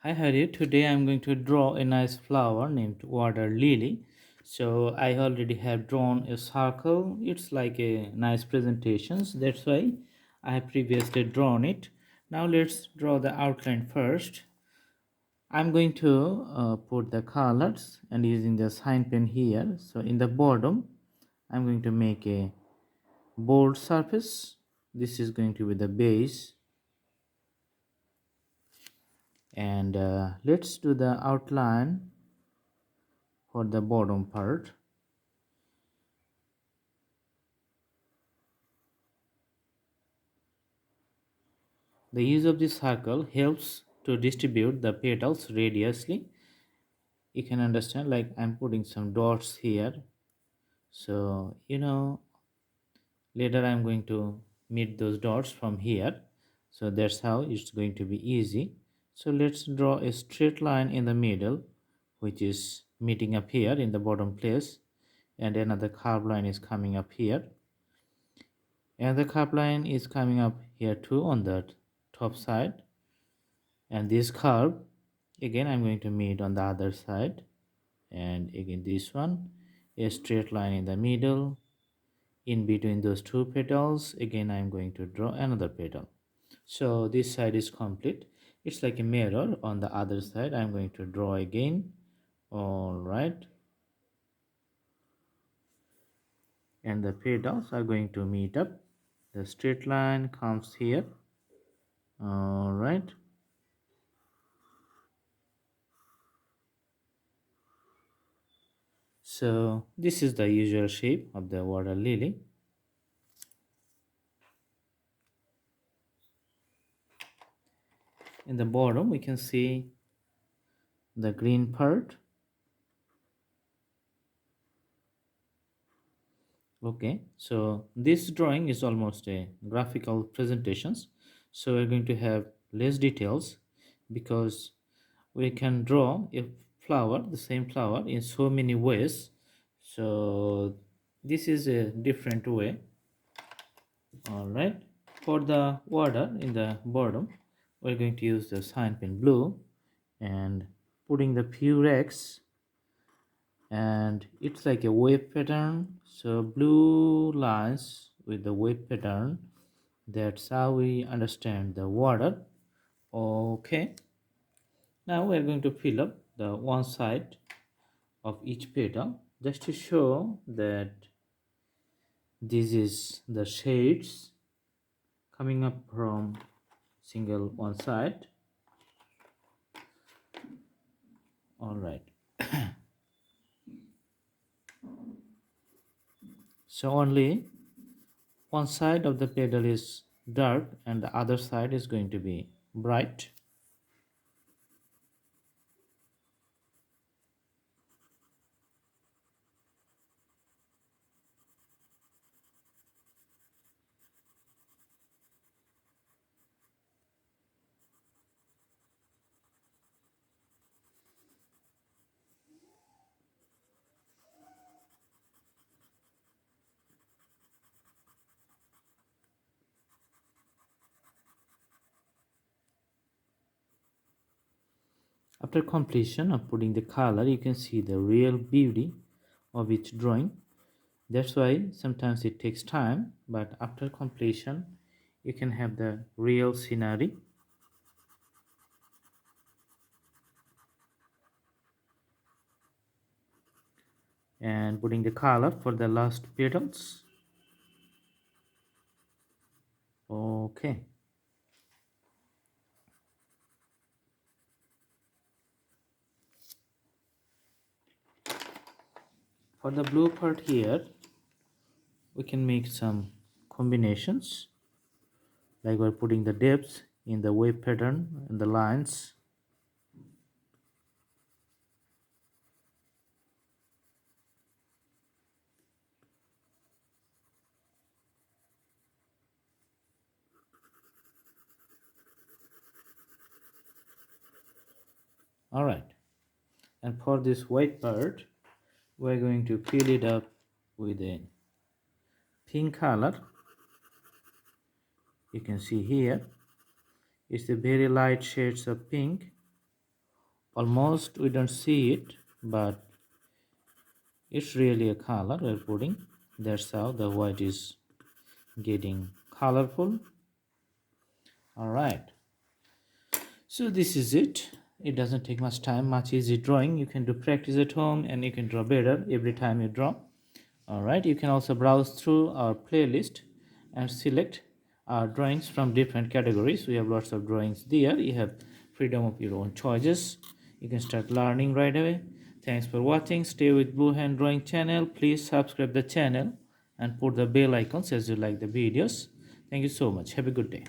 Hi Hari, today I'm going to draw a nice flower named water lily. So I already have drawn a circle. It's like a nice presentations. That's why I have previously drawn it. Now let's draw the outline first. I'm going to put the colors and using the sign pen here. So in the bottom, I'm going to make a bold surface. This is going to be the base. And let's do the outline for the bottom part. The use of this circle helps to distribute the petals radiusly. You can understand, like I'm putting some dots here. So later I'm going to meet those dots from here. So that's how it's going to be easy. So let's draw a straight line in the middle, which is meeting up here in the bottom place, and another curved line is coming up here, and the curved line is coming up here too on the top side, and this curve again I'm going to meet on the other side, and again this one, a straight line in the middle. In between those two petals again I'm going to draw another petal. So this side is complete. It's like a mirror. On the other side I'm going to draw again. All right, and the petals are going to meet up. The straight line comes here. All right, so this is the usual shape of the water lily. In the bottom we can see the green part. Okay, so this drawing is almost a graphical presentations, so we're going to have less details because we can draw a flower, the same flower, in so many ways. So this is a different way. All right, for the water in the bottom we're going to use the sign pen blue and putting the purex, and it's like a wave pattern. So blue lines with the wave pattern, that's how we understand the water. Okay, now we're going to fill up the one side of each petal just to show that this is the shades coming up from single one side. All right, so only one side of the petal is dark and the other side is going to be bright. After completion of putting the color, you can see the real beauty of each drawing. That's why sometimes it takes time, but after completion you can have the real scenery. And putting the color for the last petals. Okay, for the blue part here we can make some combinations, like we're putting the depths in the wave pattern and the lines. All right, and for this white part we're going to fill it up with a pink color. You can see here it's the very light shades of pink. almost we don't see it, but it's really a color we're putting. That's how the white is getting colorful. All right, so this is it. It doesn't take much time, much easy drawing. You can do practice at home and you can draw better every time you draw. All right, you can also browse through our playlist and select our drawings from different categories. We have lots of drawings there. You have freedom of your own choices. You can start learning right away. Thanks for watching. Stay with Blue Hand Drawing channel. Please subscribe the channel and put the bell icons as you like the videos. Thank you so much. Have a good day.